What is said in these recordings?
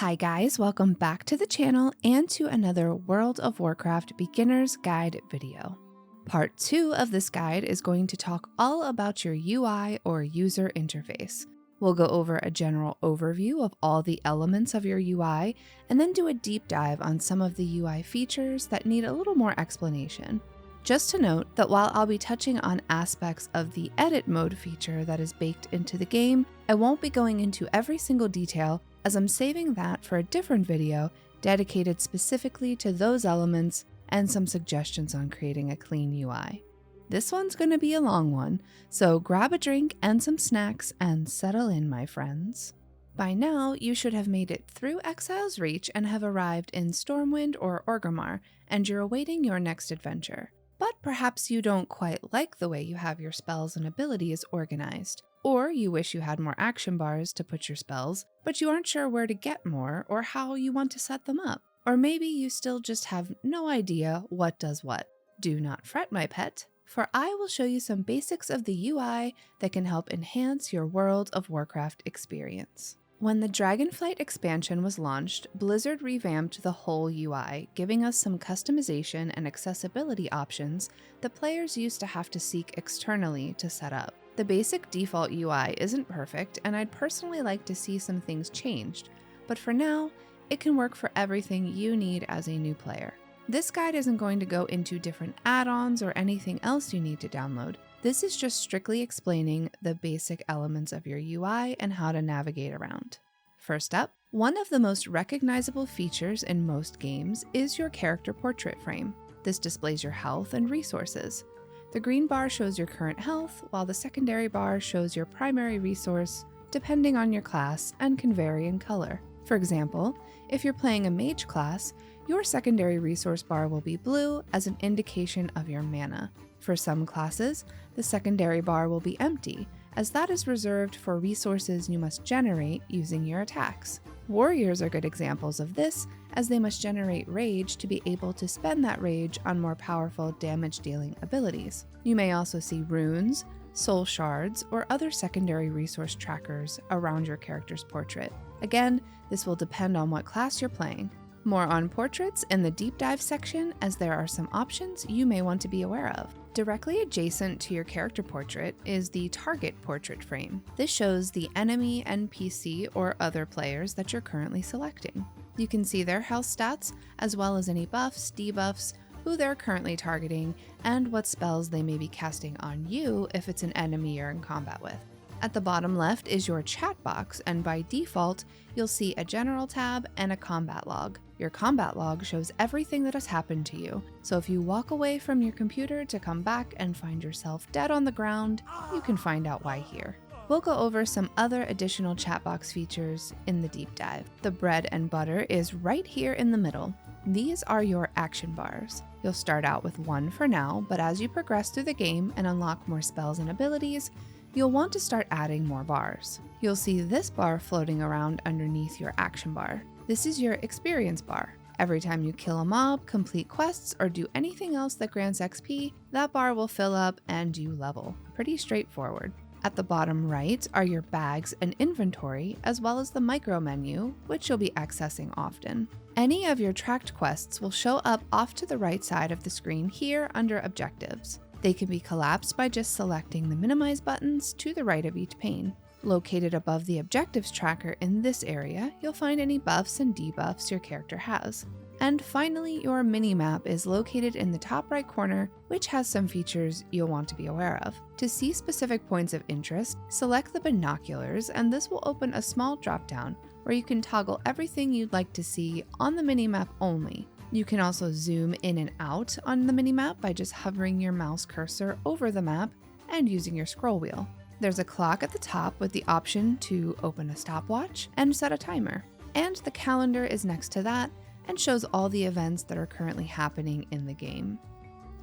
Hi guys, welcome back to the channel and to another World of Warcraft Beginner's Guide video. Part 2 of this guide is going to talk all about your UI or user interface. We'll go over a general overview of all the elements of your UI and then do a deep dive on some of the UI features that need a little more explanation. Just to note that while I'll be touching on aspects of the edit mode feature that is baked into the game, I won't be going into every single detail as I'm saving that for a different video dedicated specifically to those elements and some suggestions on creating a clean UI. This one's going to be a long one, so grab a drink and some snacks and settle in, my friends. By now, you should have made it through Exile's Reach and have arrived in Stormwind or Orgrimmar, and you're awaiting your next adventure. But perhaps you don't quite like the way you have your spells and abilities organized. Or you wish you had more action bars to put your spells, but you aren't sure where to get more or how you want to set them up. Or maybe you still just have no idea what does what. Do not fret, my pet, for I will show you some basics of the UI that can help enhance your World of Warcraft experience. When the Dragonflight expansion was launched, Blizzard revamped the whole UI, giving us some customization and accessibility options that players used to have to seek externally to set up. The basic default UI isn't perfect, and I'd personally like to see some things changed, but for now, it can work for everything you need as a new player. This guide isn't going to go into different add-ons or anything else you need to download. This is just strictly explaining the basic elements of your UI and how to navigate around. First up, one of the most recognizable features in most games is your character portrait frame. This displays your health and resources. The green bar shows your current health, while the secondary bar shows your primary resource, depending on your class, and can vary in color. For example, if you're playing a mage class, your secondary resource bar will be blue as an indication of your mana. For some classes, the secondary bar will be empty, as that is reserved for resources you must generate using your attacks. Warriors are good examples of this, as they must generate rage to be able to spend that rage on more powerful damage-dealing abilities. You may also see runes, soul shards, or other secondary resource trackers around your character's portrait. Again, this will depend on what class you're playing. More on portraits in the deep dive section, as there are some options you may want to be aware of. Directly adjacent to your character portrait is the target portrait frame. This shows the enemy, NPC, or other players that you're currently selecting. You can see their health stats, as well as any buffs, debuffs, who they're currently targeting, and what spells they may be casting on you if it's an enemy you're in combat with. At the bottom left is your chat box, and by default, you'll see a general tab and a combat log. Your combat log shows everything that has happened to you, so if you walk away from your computer to come back and find yourself dead on the ground, you can find out why here. We'll go over some other additional chat box features in the deep dive. The bread and butter is right here in the middle. These are your action bars. You'll start out with one for now, but as you progress through the game and unlock more spells and abilities, you'll want to start adding more bars. You'll see this bar floating around underneath your action bar. This is your experience bar. Every time you kill a mob, complete quests, or do anything else that grants XP, that bar will fill up and you level. Pretty straightforward. At the bottom right are your bags and inventory, as well as the micro menu, which you'll be accessing often. Any of your tracked quests will show up off to the right side of the screen here under objectives. They can be collapsed by just selecting the minimize buttons to the right of each pane. Located above the objectives tracker in this area, you'll find any buffs and debuffs your character has. And finally, your minimap is located in the top right corner, which has some features you'll want to be aware of. To see specific points of interest, select the binoculars, and this will open a small drop-down where you can toggle everything you'd like to see on the minimap only. You can also zoom in and out on the minimap by just hovering your mouse cursor over the map and using your scroll wheel. There's a clock at the top with the option to open a stopwatch and set a timer. And the calendar is next to that and shows all the events that are currently happening in the game.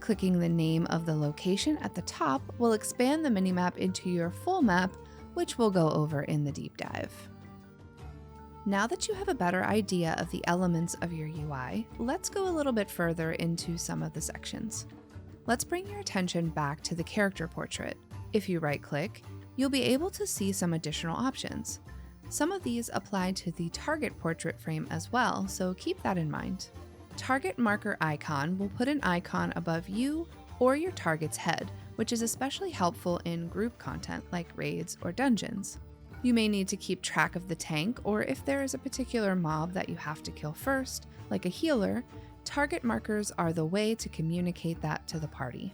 Clicking the name of the location at the top will expand the minimap into your full map, which we'll go over in the deep dive. Now that you have a better idea of the elements of your UI, let's go a little bit further into some of the sections. Let's bring your attention back to the character portrait. If you right-click, you'll be able to see some additional options. Some of these apply to the target portrait frame as well, so keep that in mind. Target marker icon will put an icon above you or your target's head, which is especially helpful in group content like raids or dungeons. You may need to keep track of the tank, or if there is a particular mob that you have to kill first, like a healer, target markers are the way to communicate that to the party.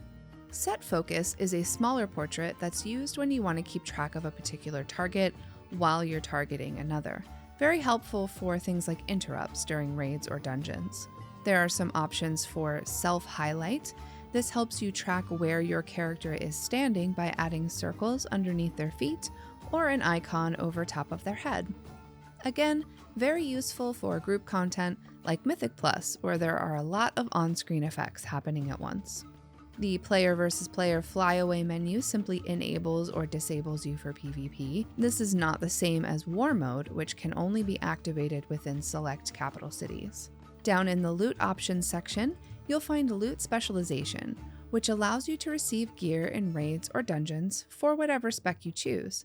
Set focus is a smaller portrait that's used when you want to keep track of a particular target while you're targeting another. Very helpful for things like interrupts during raids or dungeons. There are some options for self-highlight. This helps you track where your character is standing by adding circles underneath their feet or an icon over top of their head. Again, very useful for group content like Mythic Plus, where there are a lot of on-screen effects happening at once. The player versus player flyaway menu simply enables or disables you for PvP. This is not the same as War Mode, which can only be activated within select capital cities. Down in the loot options section, you'll find loot specialization, which allows you to receive gear in raids or dungeons for whatever spec you choose.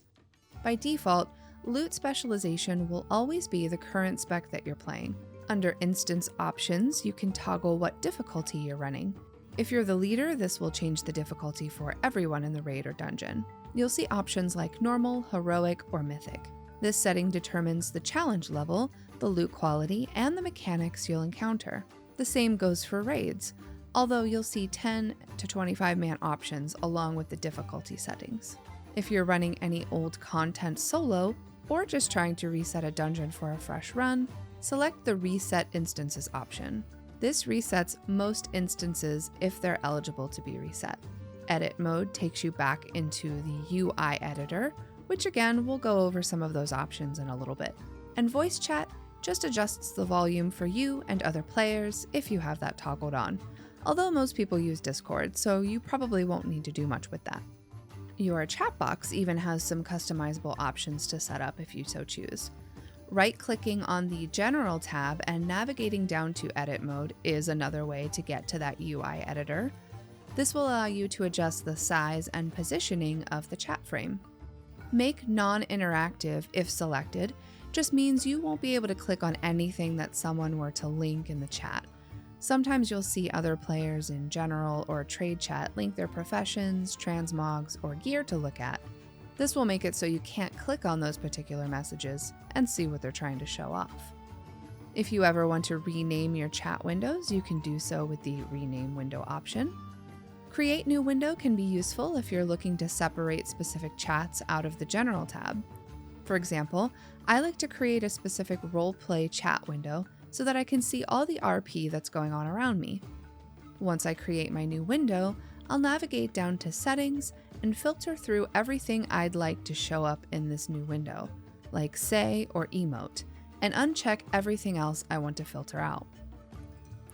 By default, loot specialization will always be the current spec that you're playing. Under instance options, you can toggle what difficulty you're running. If you're the leader, this will change the difficulty for everyone in the raid or dungeon. You'll see options like normal, heroic, or mythic. This setting determines the challenge level, the loot quality, and the mechanics you'll encounter. The same goes for raids, although you'll see 10 to 25 man options along with the difficulty settings. If you're running any old content solo, or just trying to reset a dungeon for a fresh run, select the Reset Instances option. This resets most instances if they're eligible to be reset. Edit mode takes you back into the UI editor, which again, we'll go over some of those options in a little bit. And voice chat just adjusts the volume for you and other players if you have that toggled on, although most people use Discord, so you probably won't need to do much with that. Your chat box even has some customizable options to set up if you so choose. Right-clicking on the General tab and navigating down to Edit mode is another way to get to that UI editor. This will allow you to adjust the size and positioning of the chat frame. Make non-interactive if selected just means you won't be able to click on anything that someone were to link in the chat. Sometimes you'll see other players in general or trade chat link their professions, transmogs, or gear to look at. This will make it so you can't click on those particular messages and see what they're trying to show off. If you ever want to rename your chat windows, you can do so with the Rename Window option. Create New Window can be useful if you're looking to separate specific chats out of the General tab. For example, I like to create a specific roleplay chat window so that I can see all the RP that's going on around me. Once I create my new window, I'll navigate down to Settings and filter through everything I'd like to show up in this new window, like say or emote, and uncheck everything else I want to filter out.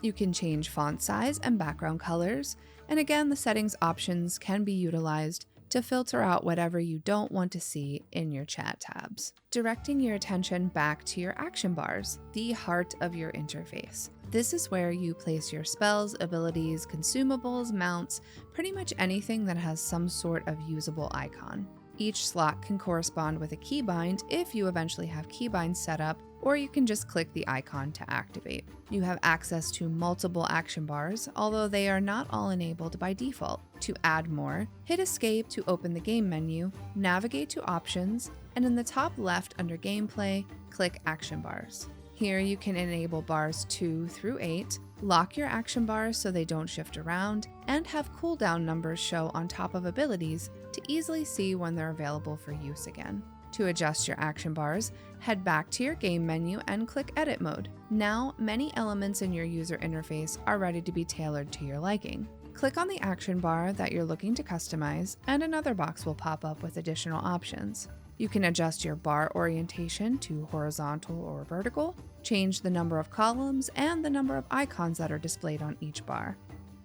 You can change font size and background colors, and again, the settings options can be utilized to filter out whatever you don't want to see in your chat tabs. Directing your attention back to your action bars, the heart of your interface. This is where you place your spells, abilities, consumables, mounts, pretty much anything that has some sort of usable icon. Each slot can correspond with a keybind if you eventually have keybinds set up, or you can just click the icon to activate. You have access to multiple action bars, although they are not all enabled by default. To add more, hit Escape to open the game menu, navigate to Options, and in the top left under Gameplay, click Action Bars. Here you can enable bars 2 through 8, lock your action bars so they don't shift around, and have cooldown numbers show on top of abilities to easily see when they're available for use again. To adjust your action bars, head back to your game menu and click Edit mode. Now, many elements in your user interface are ready to be tailored to your liking. Click on the action bar that you're looking to customize, and another box will pop up with additional options. You can adjust your bar orientation to horizontal or vertical, change the number of columns and the number of icons that are displayed on each bar,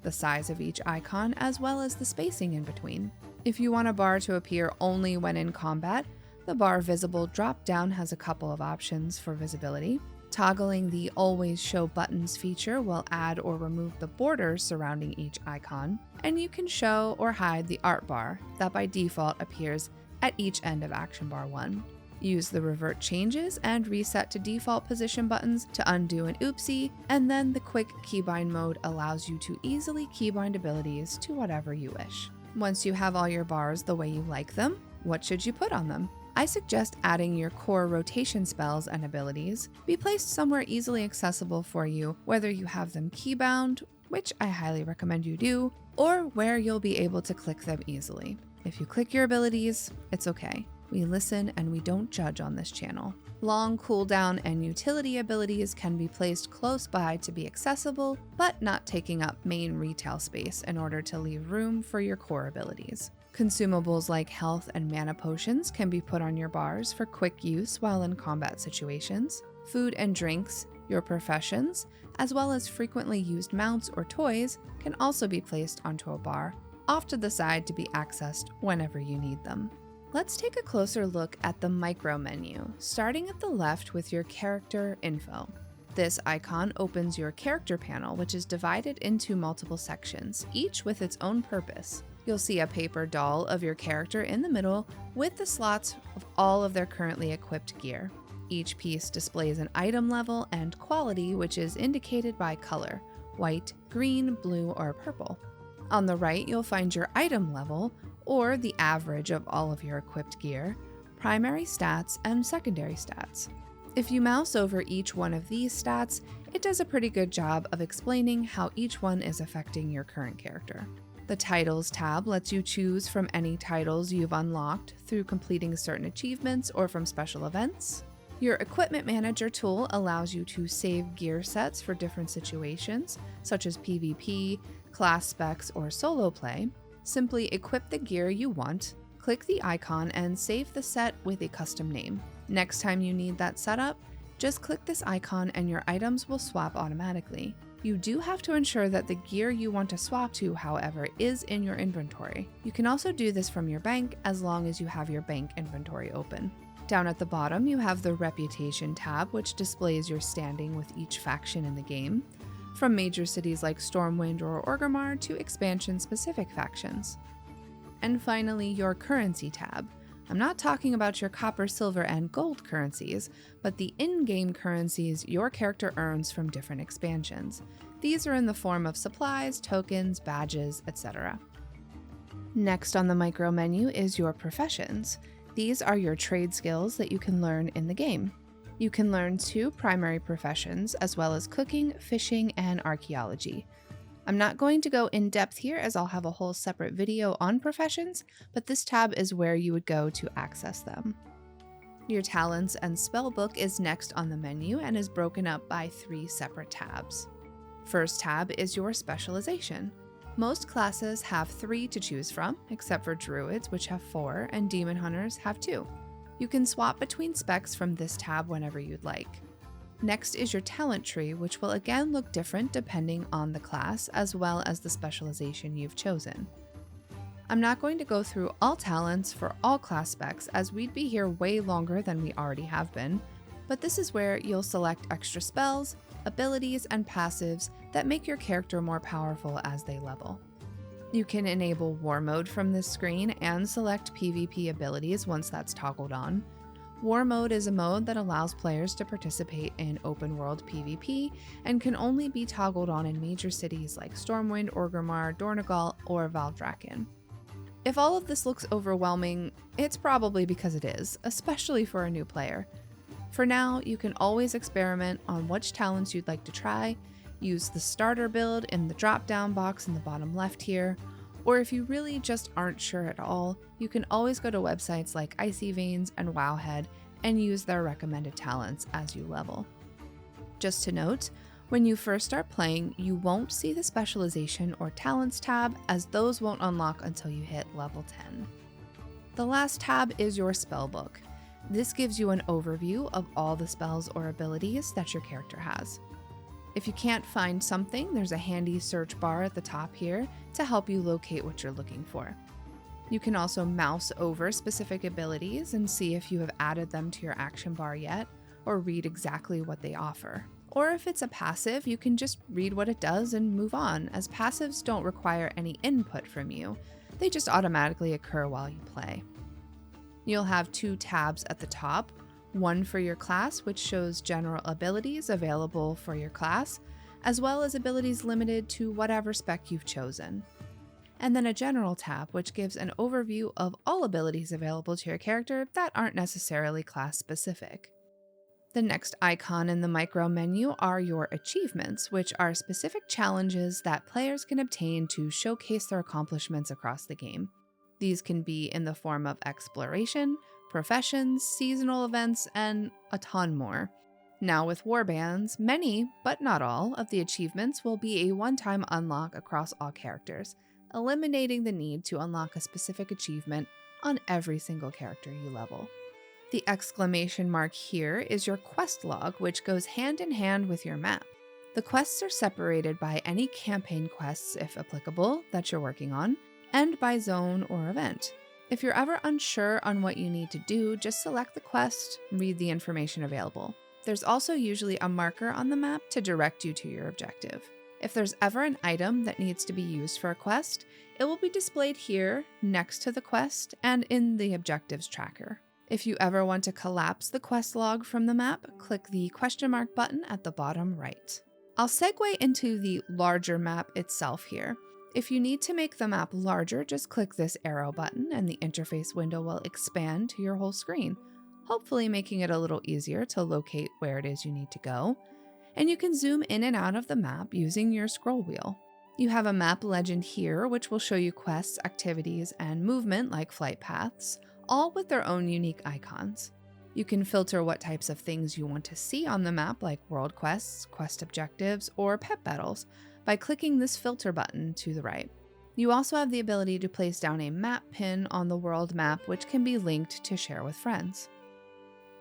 the size of each icon, as well as the spacing in between. If you want a bar to appear only when in combat, the bar visible drop-down has a couple of options for visibility. Toggling the Always Show Buttons feature will add or remove the borders surrounding each icon, and you can show or hide the art bar that by default appears at each end of action bar 1. Use the revert changes and reset to default position buttons to undo an oopsie, and then the quick keybind mode allows you to easily keybind abilities to whatever you wish. Once you have all your bars the way you like them, what should you put on them? I suggest adding your core rotation spells and abilities be placed somewhere easily accessible for you, whether you have them keybound, which I highly recommend you do, or where you'll be able to click them easily. If you click your abilities, it's okay. We listen and we don't judge on this channel. Long cooldown and utility abilities can be placed close by to be accessible, but not taking up main retail space in order to leave room for your core abilities. Consumables like health and mana potions can be put on your bars for quick use while in combat situations. Food and drinks, your professions, as well as frequently used mounts or toys can also be placed onto a bar, off to the side to be accessed whenever you need them. Let's take a closer look at the micro menu, starting at the left with your character info. This icon opens your character panel, which is divided into multiple sections, each with its own purpose. You'll see a paper doll of your character in the middle with the slots of all of their currently equipped gear. Each piece displays an item level and quality, which is indicated by color: white, green, blue, or purple. On the right, you'll find your item level, or the average of all of your equipped gear, primary stats, and secondary stats. If you mouse over each one of these stats, it does a pretty good job of explaining how each one is affecting your current character. The Titles tab lets you choose from any titles you've unlocked through completing certain achievements or from special events. Your Equipment Manager tool allows you to save gear sets for different situations, such as PvP, class specs, or solo play. Simply equip the gear you want, click the icon, and save the set with a custom name. Next time you need that setup, just click this icon and your items will swap automatically. You do have to ensure that the gear you want to swap to, however, is in your inventory. You can also do this from your bank as long as you have your bank inventory open. Down at the bottom, you have the Reputation tab, which displays your standing with each faction in the game, from major cities like Stormwind or Orgrimmar to expansion-specific factions. And finally, your Currency tab. I'm not talking about your copper, silver, and gold currencies, but the in-game currencies your character earns from different expansions. These are in the form of supplies, tokens, badges, etc. Next on the micro menu is your professions. These are your trade skills that you can learn in the game. You can learn 2 primary professions, as well as cooking, fishing, and archaeology. I'm not going to go in depth here as I'll have a whole separate video on professions, but this tab is where you would go to access them. Your talents and spell book is next on the menu and is broken up by 3 separate tabs. First tab is your specialization. Most classes have 3 to choose from, except for druids, which have 4, and demon hunters have 2. You can swap between specs from this tab whenever you'd like. Next is your talent tree, which will again look different depending on the class as well as the specialization you've chosen. I'm not going to go through all talents for all class specs as we'd be here way longer than we already have been, but this is where you'll select extra spells, abilities, and passives that make your character more powerful as they level. You can enable War Mode from this screen and select PvP abilities once that's toggled on. War Mode is a mode that allows players to participate in open world PvP and can only be toggled on in major cities like Stormwind, Orgrimmar, Dornogal, or Valdrakken. If all of this looks overwhelming, it's probably because it is, especially for a new player. For now, you can always experiment on which talents you'd like to try, use the starter build in the drop-down box in the bottom left here, or if you really just aren't sure at all, you can always go to websites like Icy Veins and Wowhead and use their recommended talents as you level. Just to note, when you first start playing, you won't see the specialization or talents tab, as those won't unlock until you hit level 10. The last tab is your spellbook. This gives you an overview of all the spells or abilities that your character has. If you can't find something, there's a handy search bar at the top here to help you locate what you're looking for. You can also mouse over specific abilities and see if you have added them to your action bar yet, or read exactly what they offer. Or if it's a passive, you can just read what it does and move on, as passives don't require any input from you. They just automatically occur while you play. You'll have 2 tabs at the top, one for your class, which shows general abilities available for your class, as well as abilities limited to whatever spec you've chosen. And then a general tab, which gives an overview of all abilities available to your character that aren't necessarily class specific. The next icon in the micro menu are your achievements, which are specific challenges that players can obtain to showcase their accomplishments across the game. These can be in the form of exploration, professions, seasonal events, and a ton more. Now with warbands, many, but not all, of the achievements will be a one-time unlock across all characters, eliminating the need to unlock a specific achievement on every single character you level. The exclamation mark here is your quest log, which goes hand in hand with your map. The quests are separated by any campaign quests, if applicable, that you're working on, and by zone or event. If you're ever unsure on what you need to do, just select the quest, read the information available. There's also usually a marker on the map to direct you to your objective. If there's ever an item that needs to be used for a quest, it will be displayed here, next to the quest, and in the objectives tracker. If you ever want to collapse the quest log from the map, click the question mark button at the bottom right. I'll segue into the larger map itself here. If you need to make the map larger, just click this arrow button and the interface window will expand to your whole screen, hopefully making it a little easier to locate where it is you need to go. And you can zoom in and out of the map using your scroll wheel. You have a map legend here, which will show you quests, activities, and movement like flight paths, all with their own unique icons. You can filter what types of things you want to see on the map, like world quests, quest objectives, or pet battles, by clicking this filter button to the right. You also have the ability to place down a map pin on the world map, which can be linked to share with friends.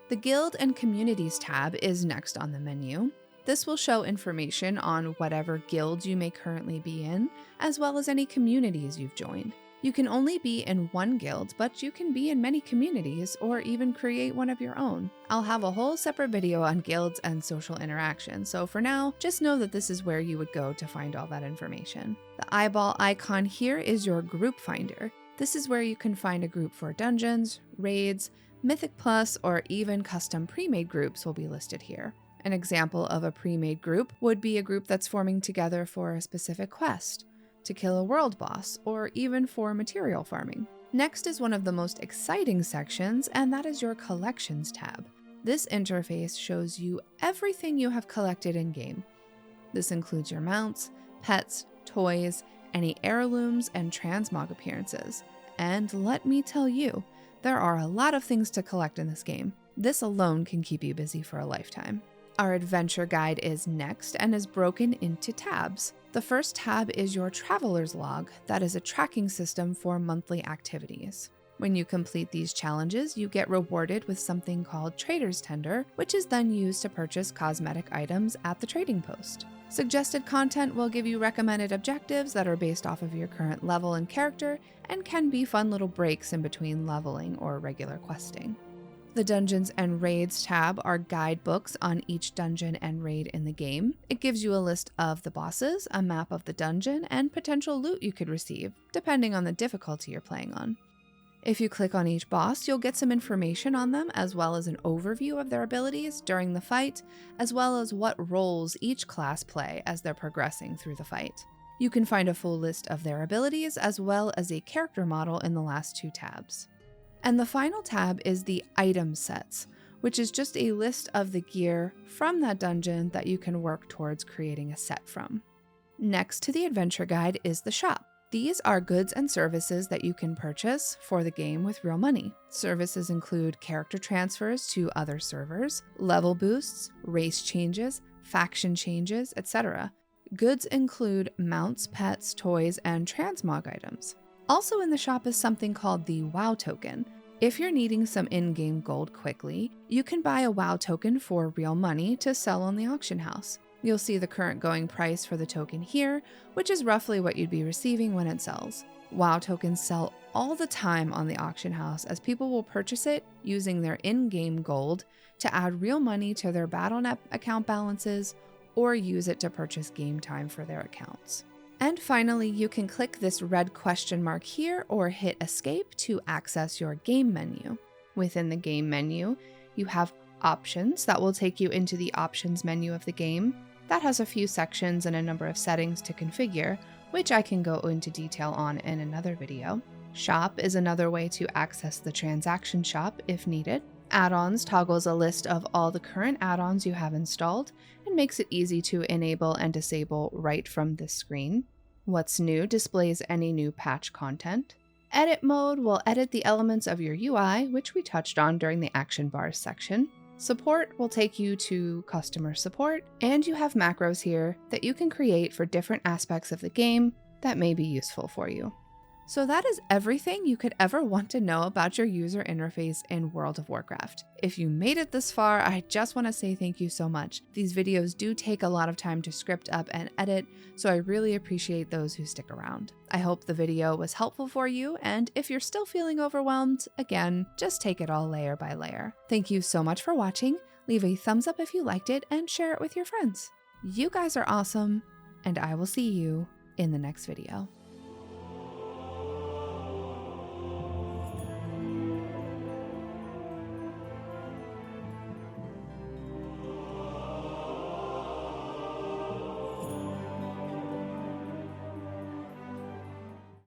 The Guild and Communities tab is next on the menu. This will show information on whatever guild you may currently be in, as well as any communities you've joined. You can only be in one guild, but you can be in many communities or even create one of your own. I'll have a whole separate video on guilds and social interaction, so for now, just know that this is where you would go to find all that information. The eyeball icon here is your group finder. This is where you can find a group for dungeons, raids, Mythic Plus, or even custom pre-made groups will be listed here. An example of a pre-made group would be a group that's forming together for a specific quest, to kill a world boss, or even for material farming. Next is one of the most exciting sections, and that is your Collections tab. This interface shows you everything you have collected in-game. This includes your mounts, pets, toys, any heirlooms, and transmog appearances. And let me tell you, there are a lot of things to collect in this game. This alone can keep you busy for a lifetime. Our adventure guide is next and is broken into tabs. The first tab is your Traveler's Log, that is a tracking system for monthly activities. When you complete these challenges, you get rewarded with something called Trader's Tender, which is then used to purchase cosmetic items at the trading post. Suggested content will give you recommended objectives that are based off of your current level and character, and can be fun little breaks in between leveling or regular questing. The Dungeons and Raids tab are guidebooks on each dungeon and raid in the game. It gives you a list of the bosses, a map of the dungeon, and potential loot you could receive, depending on the difficulty you're playing on. If you click on each boss, you'll get some information on them, as well as an overview of their abilities during the fight, as well as what roles each class play as they're progressing through the fight. You can find a full list of their abilities, as well as a character model in the last 2 tabs. And the final tab is the item sets, which is just a list of the gear from that dungeon that you can work towards creating a set from. Next to the adventure guide is the shop. These are goods and services that you can purchase for the game with real money. Services include character transfers to other servers, level boosts, race changes, faction changes, etc. Goods include mounts, pets, toys, and transmog items. Also in the shop is something called the WoW token. If you're needing some in-game gold quickly, you can buy a WoW token for real money to sell on the auction house. You'll see the current going price for the token here, which is roughly what you'd be receiving when it sells. WoW tokens sell all the time on the auction house, as people will purchase it using their in-game gold to add real money to their Battle.net account balances, or use it to purchase game time for their accounts. And finally, you can click this red question mark here or hit escape to access your game menu. Within the game menu, you have options that will take you into the options menu of the game. That has a few sections and a number of settings to configure, which I can go into detail on in another video. Shop is another way to access the transaction shop if needed. Add-ons toggles a list of all the current add-ons you have installed and makes it easy to enable and disable right from this screen. What's New displays any new patch content. Edit mode will edit the elements of your UI, which we touched on during the action bars section. Support will take you to customer support, and you have macros here that you can create for different aspects of the game that may be useful for you. So that is everything you could ever want to know about your user interface in World of Warcraft. If you made it this far, I just want to say thank you so much. These videos do take a lot of time to script up and edit, so I really appreciate those who stick around. I hope the video was helpful for you, and if you're still feeling overwhelmed, again, just take it all layer by layer. Thank you so much for watching. Leave a thumbs up if you liked it and share it with your friends. You guys are awesome, and I will see you in the next video.